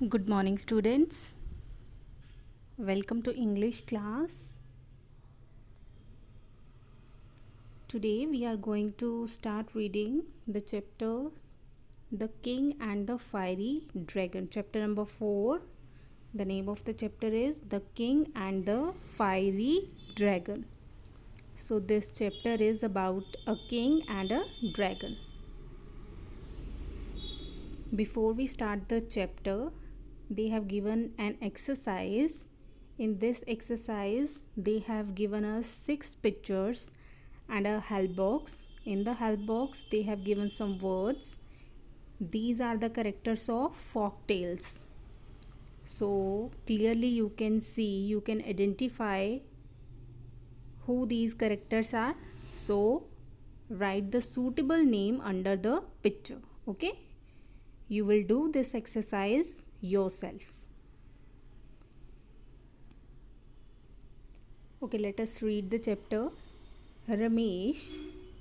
Good morning, students. Welcome to English class. Today we are going to start reading the chapter The King and the Fiery Dragon. Chapter number 4. The name of the chapter is The King and the Fiery Dragon. So this chapter is about a king and a dragon. Before we start the chapter, they have given an exercise. In this exercise, they have given us 6 pictures and a help box. In the help box, they have given some words. These are the characters of folk tales. So clearly you can see, you can identify who these characters are. So write the suitable name under the picture. Okay? You will do this exercise yourself. Okay, let us read the chapter. Ramesh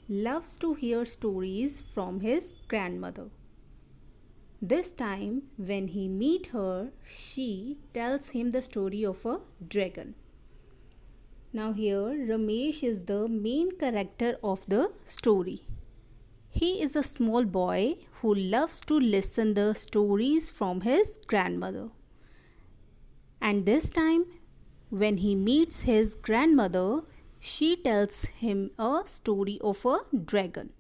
loves to hear stories from his grandmother. This time, when he meet her, she tells him the story of a dragon. Now here, Ramesh is the main character of the story. He is a small boy who loves to listen the stories from his grandmother. And this time, when he meets his grandmother, she tells him a story of a dragon.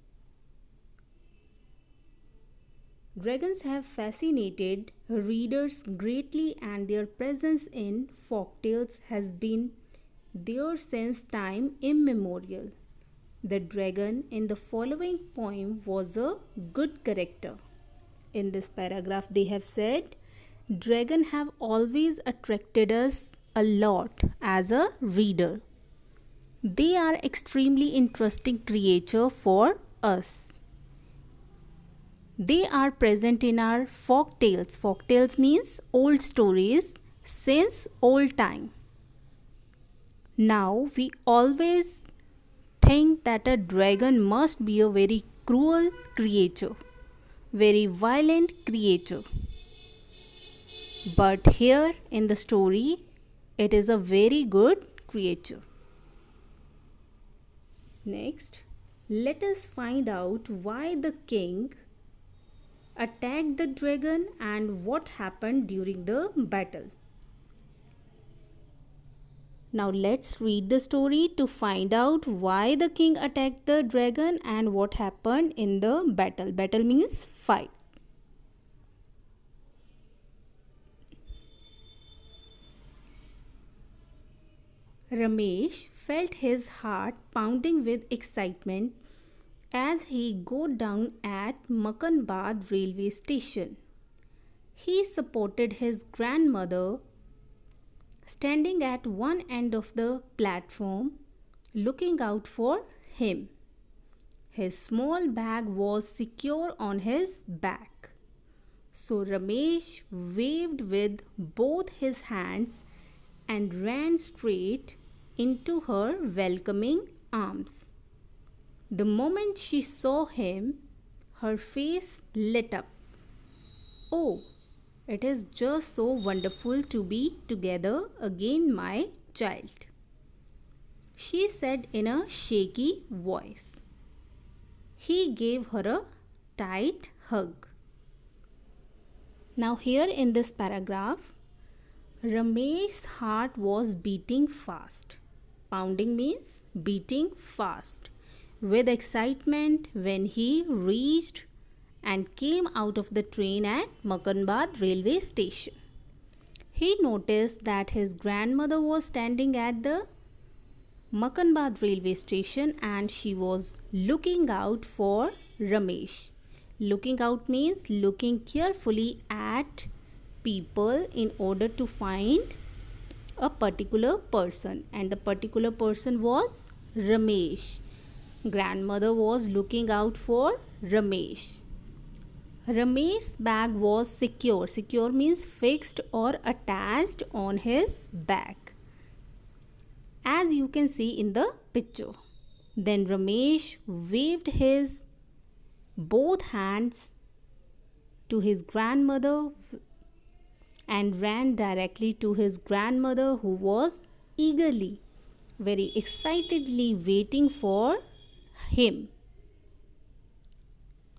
Dragons have fascinated readers greatly, and their presence in folktales has been there since time immemorial. The dragon in the following poem was a good character. In this paragraph, they have said, Dragon have always attracted us a lot as a reader. They are extremely interesting creature for us. They are present in our folk tales. Folk tales means old stories since old time. Now we always think that a dragon must be a very cruel creature, very violent creature. But here in the story, it is a very good creature. Next, let us find out why the king attacked the dragon and what happened during the battle. Now let's read the story to find out why the king attacked the dragon and what happened in the battle. Battle means fight. Ramesh felt his heart pounding with excitement as he got down at Makanbad railway station. He supported his grandmother standing at one end of the platform, looking out for him. His small bag was secure on his back. So Ramesh waved with both his hands and ran straight into her welcoming arms. The moment she saw him, her face lit up. Oh, it is just so wonderful to be together again, my child, she said in a shaky voice. He gave her a tight hug. Now, here in this paragraph, Ramesh's heart was beating fast. Pounding means beating fast with excitement when he reached and came out of the train at Makanbad railway station. He noticed that his grandmother was standing at the Makanbad railway station and she was looking out for Ramesh. Looking out means looking carefully at people in order to find a particular person, and the particular person was Ramesh. Grandmother was looking out for Ramesh. Ramesh's bag was secure. Secure means fixed or attached on his back, as you can see in the picture. Then Ramesh waved his both hands to his grandmother and ran directly to his grandmother, who was eagerly, very excitedly waiting for him.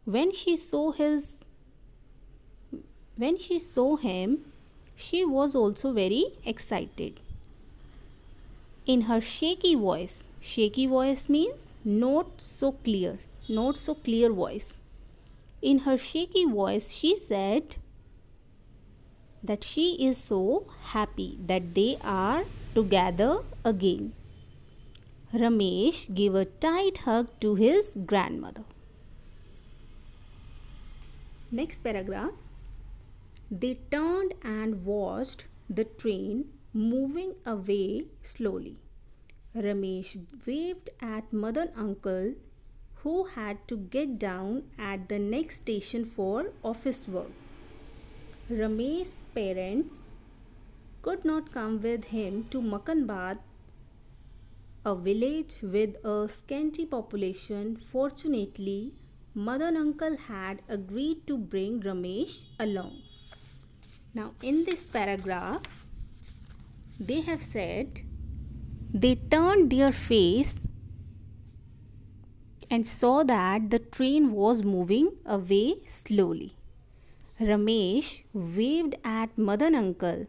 When she saw him, she was also very excited. In her shaky voice means not so clear voice. In her shaky voice, she said that she is so happy that they are together again. Ramesh gave a tight hug to his grandmother. Next paragraph. They turned and watched the train moving away slowly. Ramesh waved at Madan uncle, who had to get down at the next station for office work. Ramesh's parents could not come with him to Makanbad, a village with a scanty population. Fortunately, Madan uncle had agreed to bring Ramesh along. Now, in this paragraph, they have said they turned their face and saw that the train was moving away slowly. Ramesh waved at Madan uncle.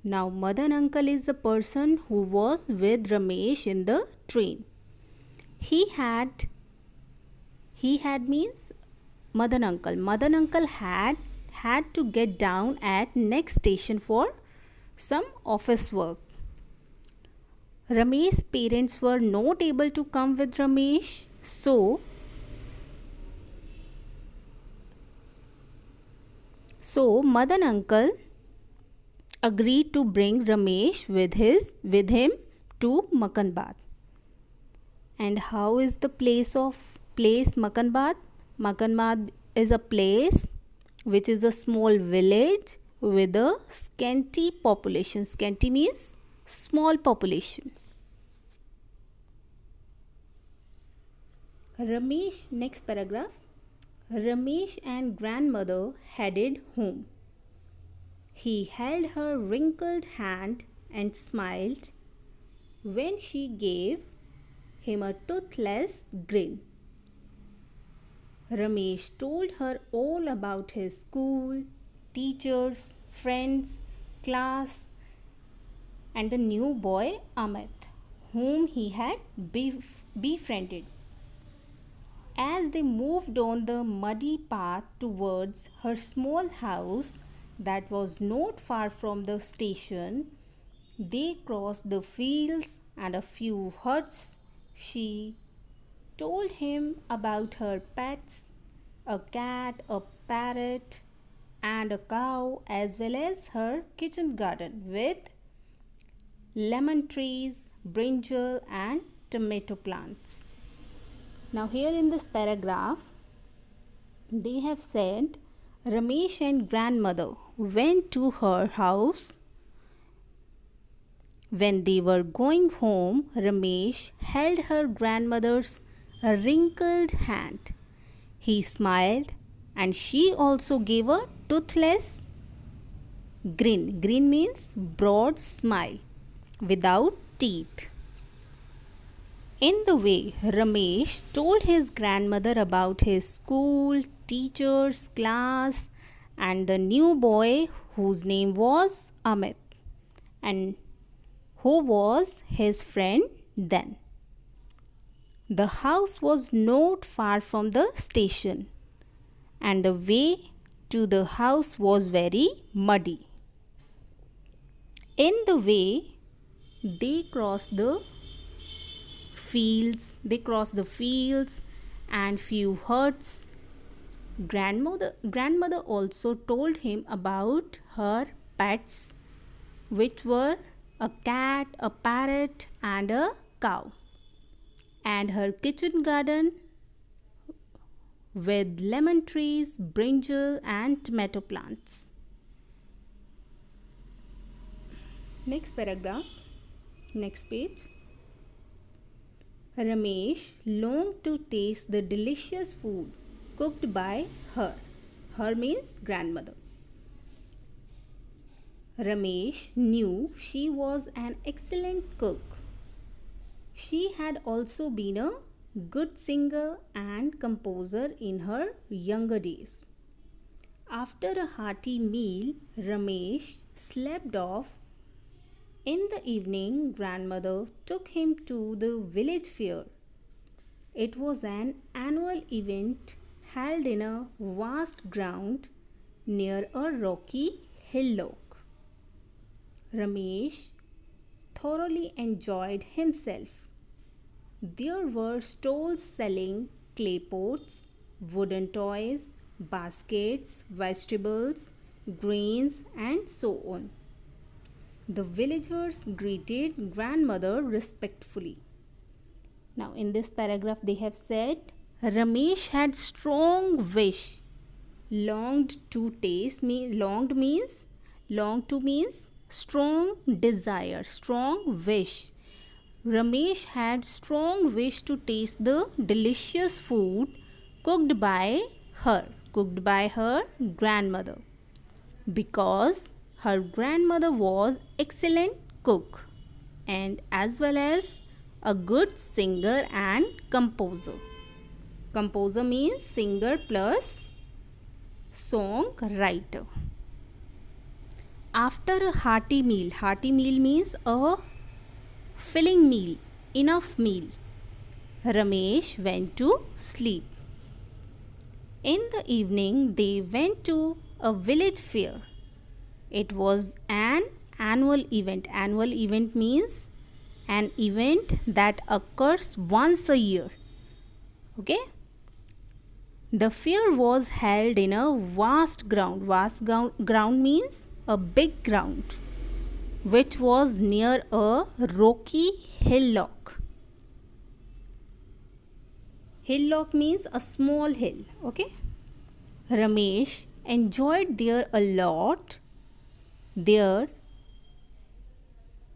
Now, Madan uncle is the person who was with Ramesh in the train. He had means Madan uncle. Madan uncle had to get down at next station for some office work. Ramesh's parents were not able to come with Ramesh, so Madan uncle agreed to bring Ramesh with him to Makanbad. And how is the place Makanbad? Makanbad is a place which is a small village with a scanty population. Scanty means small population. Next paragraph. Ramesh and grandmother headed home. He held her wrinkled hand and smiled when she gave him a toothless grin. Ramesh told her all about his school, teachers, friends, class, and the new boy Amit, whom he had befriended. As they moved on the muddy path towards her small house that was not far from the station, they crossed the fields and a few huts. She told him about her pets, a cat, a parrot, and a cow, as well as her kitchen garden with lemon trees, brinjal, and tomato plants. Now, here in this paragraph, they have said Ramesh and grandmother went to her house. When they were going home, Ramesh held her grandmother's wrinkled hand. He smiled and she also gave a toothless grin. Grin means broad smile without teeth. In the way, Ramesh told his grandmother about his school, teachers, class, and the new boy whose name was Amit and who was his friend then. The house was not far from the station, and the way to the house was very muddy. In the way, they crossed the fields and few huts. Grandmother also told him about her pets, which were a cat, a parrot, and a cow, and her kitchen garden with lemon trees, brinjal, and tomato plants. Next paragraph, next page. Ramesh longed to taste the delicious food cooked by her. Her means grandmother. Ramesh knew she was an excellent cook. She had also been a good singer and composer in her younger days. After a hearty meal, Ramesh slept off. In the evening, grandmother took him to the village fair. It was an annual event held in a vast ground near a rocky hillock. Ramesh thoroughly enjoyed himself. There were stalls selling clay pots, wooden toys, baskets, vegetables, grains, and so on. The villagers greeted grandmother respectfully. Now, in this paragraph, they have said Ramesh had strong wish, longed to taste. Longed to means strong desire, strong wish. Ramesh had strong wish to taste the delicious food cooked by her grandmother, because her grandmother was excellent cook and as well as a good singer and composer. Composer means singer plus song writer. After a hearty meal means a filling meal, enough meal, Ramesh went to sleep. In the evening, they went to a village fair. It was an annual event. Annual event means an event that occurs once a year. Okay? The fair was held in a vast ground. Ground means a big ground, which was near a rocky hillock. Hillock means a small hill. Okay? Ramesh enjoyed there a lot. There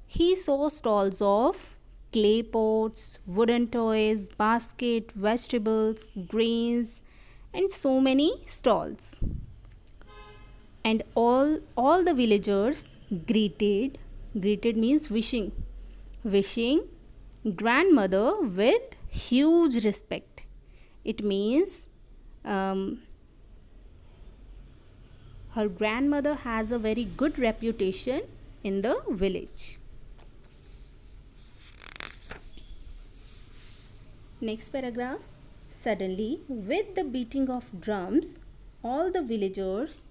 he saw stalls of clay pots, wooden toys, basket, vegetables, grains, and so many stalls. And all the villagers greeted means wishing grandmother with huge respect. It means her grandmother has a very good reputation in the village. Next paragraph. Suddenly, with the beating of drums, all the villagers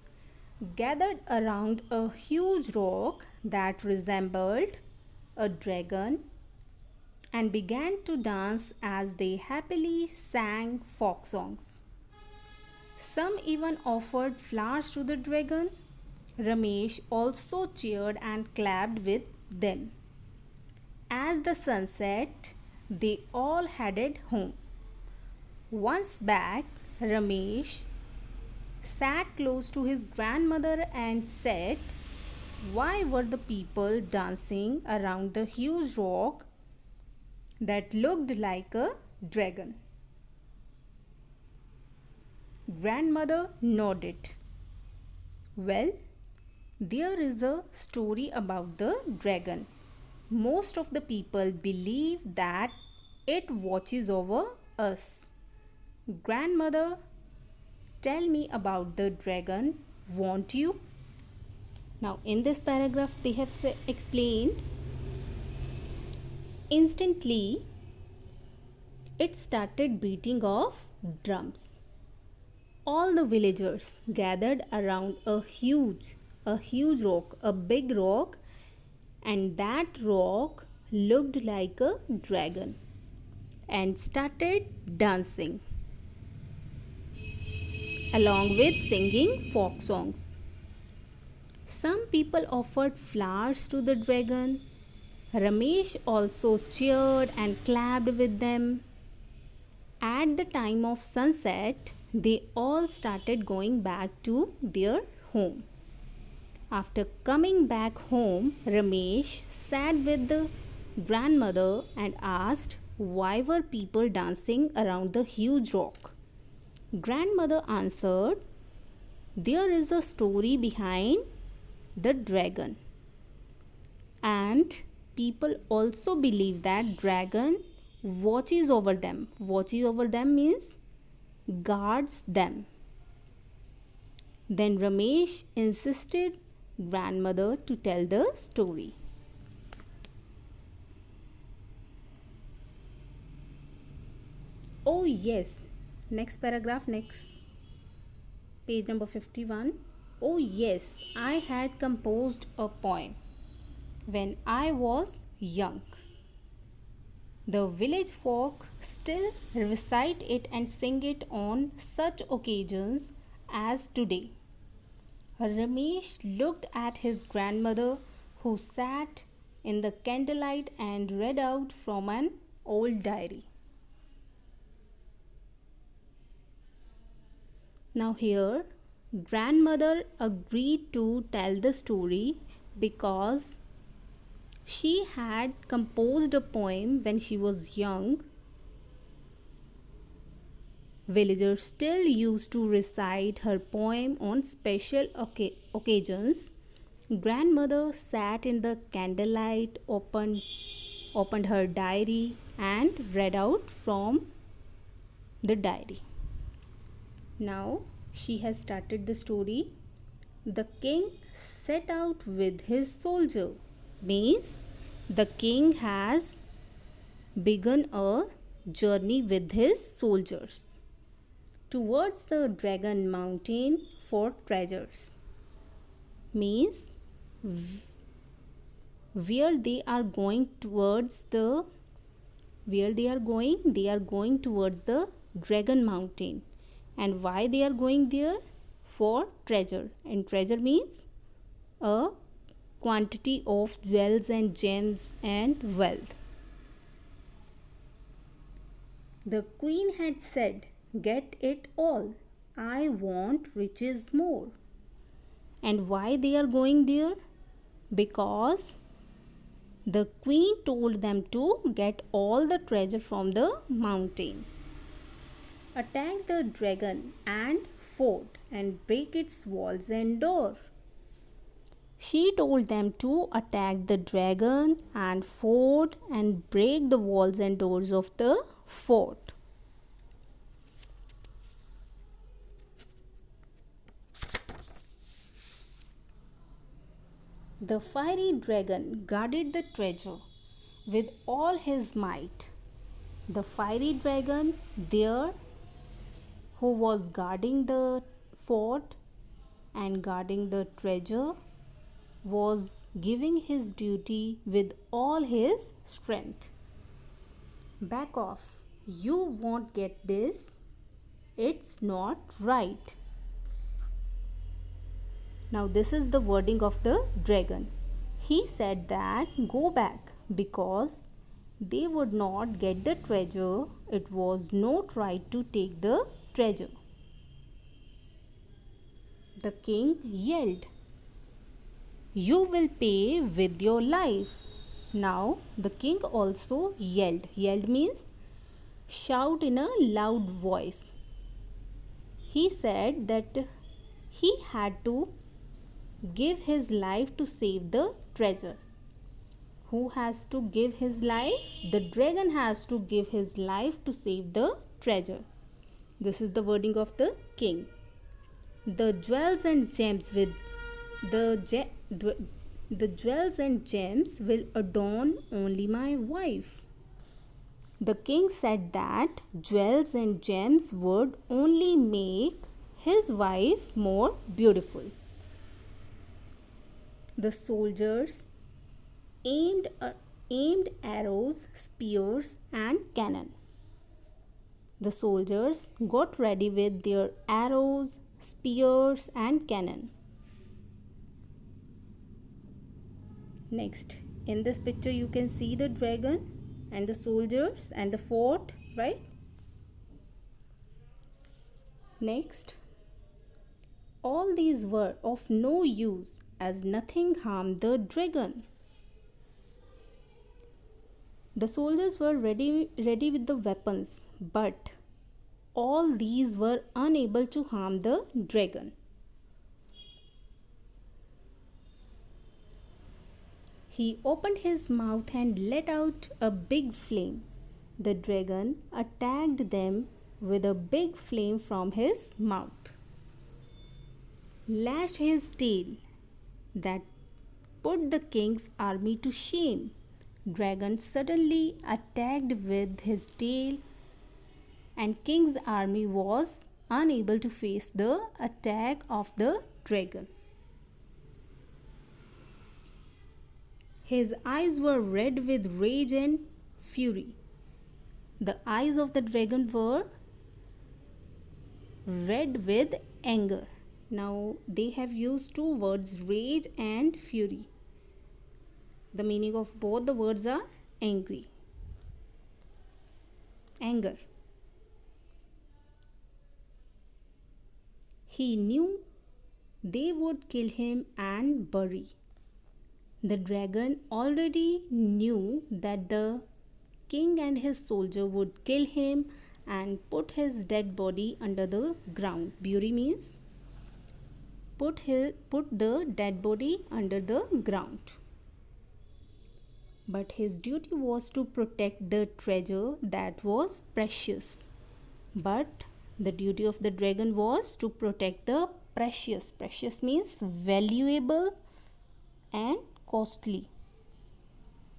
gathered around a huge rock that resembled a dragon and began to dance as they happily sang folk songs. Some even offered flowers to the dragon. Ramesh also cheered and clapped with them. As the sun set, they all headed home. Once back, Ramesh sat close to his grandmother and said, "Why were the people dancing around the huge rock that looked like a dragon?" Grandmother nodded. "Well, there is a story about the dragon. Most of the people believe that it watches over us. Grandmother, tell me about the dragon, won't you?" Now, in this paragraph, they have explained, instantly it started beating of drums. All the villagers gathered around a huge rock, a big rock, and that rock looked like a dragon and started dancing along with singing folk songs. Some people offered flowers to the dragon. Ramesh also cheered and clapped with them. At the time of sunset, they all started going back to their home. After coming back home, Ramesh sat with the grandmother and asked why were people dancing around the huge rock. Grandmother answered, "There is a story behind the dragon. And people also believe that dragon watches over them. Watches over them means guards them. Then Ramesh insisted grandmother to tell the story. Oh yes. Next paragraph, next page number 51. Oh yes, I had composed a poem when I was young. The village folk still recite it and sing it on such occasions as today. Ramesh looked at his grandmother, who sat in the candlelight and read out from an old diary. Now, here, grandmother agreed to tell the story because she had composed a poem when she was young. Villagers still used to recite her poem on special occasions. Grandmother sat in the candlelight, opened her diary, and read out from the diary. Now she has started the story. The king set out with his soldier. Means the king has begun a journey with his soldiers towards the dragon mountain for treasures. Means where they are going towards the dragon mountain. And why they are going there? For treasure. And treasure means a quantity of jewels and gems and wealth. The queen had said, "Get it all. I want riches more." And why they are going there? Because the queen told them to get all the treasure from the mountain. Attack the dragon and fort and break its walls and door. She told them to attack the dragon and fort and break the walls and doors of the fort. The fiery dragon guarded the treasure with all his might. The fiery dragon there, who was guarding the fort and guarding the treasure, was giving his duty with all his strength. Back off. You won't get this. It's not right. Now, this is the wording of the dragon. He said that go back because they would not get the treasure. It was not right to take the treasure. The king yelled, "You will pay with your life." Now, the king also yelled. Yelled means shout in a loud voice. He said that he had to give his life to save the treasure. Who has to give his life? The dragon has to give his life to save the treasure. This is the wording of the king. The jewels and gems the jewels and gems will adorn only my wife. The king said that jewels and gems would only make his wife more beautiful. The soldiers aimed arrows, spears, and cannon. The soldiers got ready with their arrows, spears, and cannon. Next, in this picture, you can see the dragon and the soldiers and the fort, right? Next, all these were of no use as nothing harmed the dragon. The soldiers were ready with the weapons, but all these were unable to harm the dragon. He opened his mouth and let out a big flame. The dragon attacked them with a big flame from his mouth, lashed his tail that put the king's army to shame. Dragon suddenly attacked with his tail, and king's army was unable to face the attack of the dragon. His eyes were red with rage and fury. The eyes of the dragon were red with anger. Now they have used two words, rage and fury. The meaning of both the words are angry, anger. He knew they would kill him and bury. The dragon already knew that the king and his soldier would kill him and put his dead body under the ground. Bury means put the dead body under the ground. But his duty was to protect the treasure that was precious. But the duty of the dragon was to protect the precious. Precious means valuable and costly.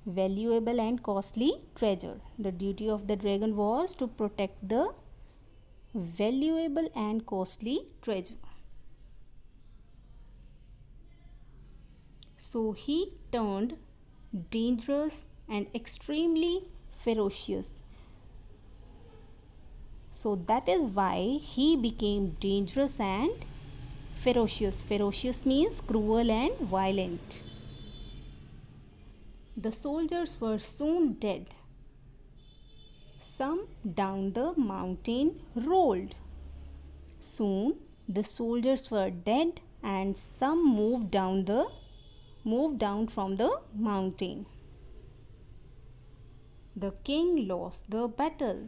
Valuable and costly treasure. The duty of the dragon was to protect the valuable and costly treasure. So he turned dangerous and extremely ferocious. So that is why he became dangerous and ferocious. Ferocious means cruel and violent. The soldiers were soon dead. Some down the mountain rolled. Soon the soldiers were dead and some moved down from the mountain. The king lost the battle,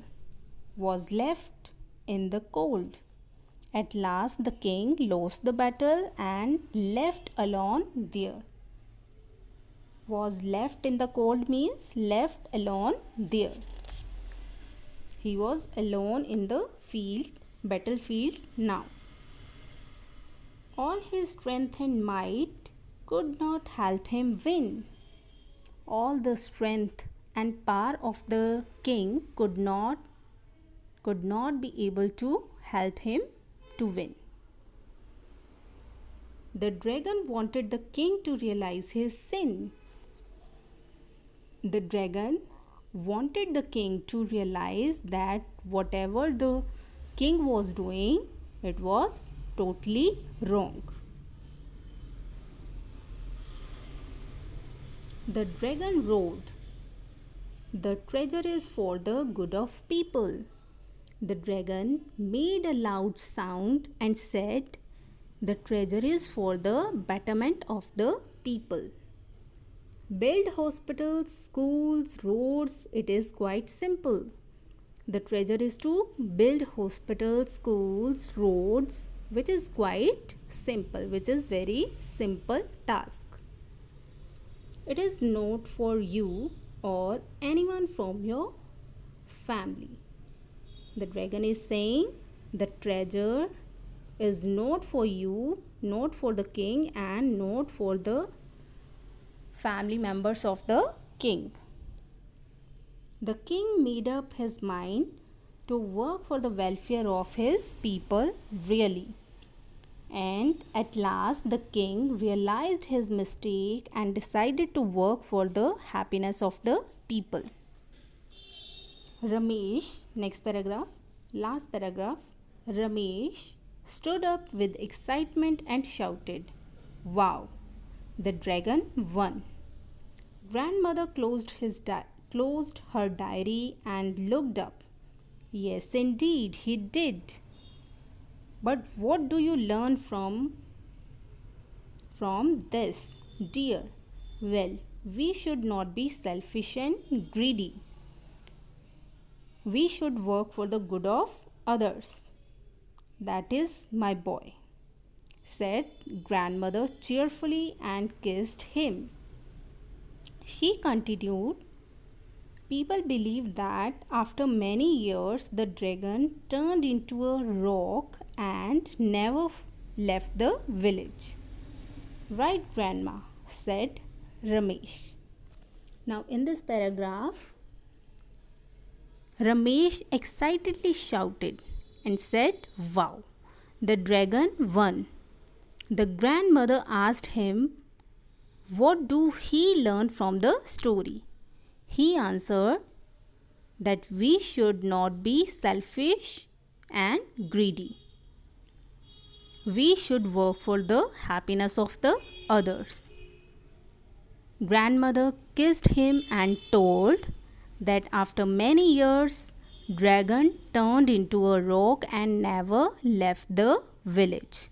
was left in the cold. At last the king lost the battle and left alone there. Was left in the cold means left alone there. He was alone in the battlefield now. All his strength and might could not help him win. All the strength and power of the king could not be able to help him to win. The dragon wanted the king to realize his sin. The dragon wanted the king to realize that whatever the king was doing, it was totally wrong. The dragon roared, "The treasure is for the good of people." The dragon made a loud sound and said, "The treasure is for the betterment of the people." Build hospitals, schools, roads. It is quite simple. The treasure is to build hospitals, schools, roads, which is quite simple, which is very simple task. It is not for you or anyone from your family. The dragon is saying the treasure is not for you, not for the king, and not for the family members of the king. The king made up his mind to work for the welfare of his people really. And at last the king realized his mistake and decided to work for the happiness of the people. Ramesh, next paragraph, last paragraph. Ramesh stood up with excitement and shouted, "Wow! The dragon won." Grandmother closed her diary and looked up. "Yes, indeed, he did. But what do you learn from this, dear?" "Well, we should not be selfish and greedy. We should work for the good of others. That is my boy," said grandmother cheerfully and kissed him. She continued, people believe that after many years the dragon turned into a rock and never left the village. Right, Grandma, said Ramesh. Now, in this paragraph, Ramesh excitedly shouted and said, wow, the dragon won. The grandmother asked him, what do he learn from the story? He answered that we should not be selfish and greedy. We should work for the happiness of the others. Grandmother kissed him and told that after many years, dragon turned into a rock and never left the village.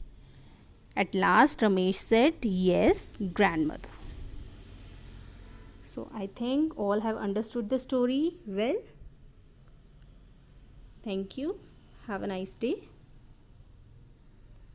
At last, Ramesh said, yes, grandmother. So, I think all have understood the story well. Thank you. Have a nice day.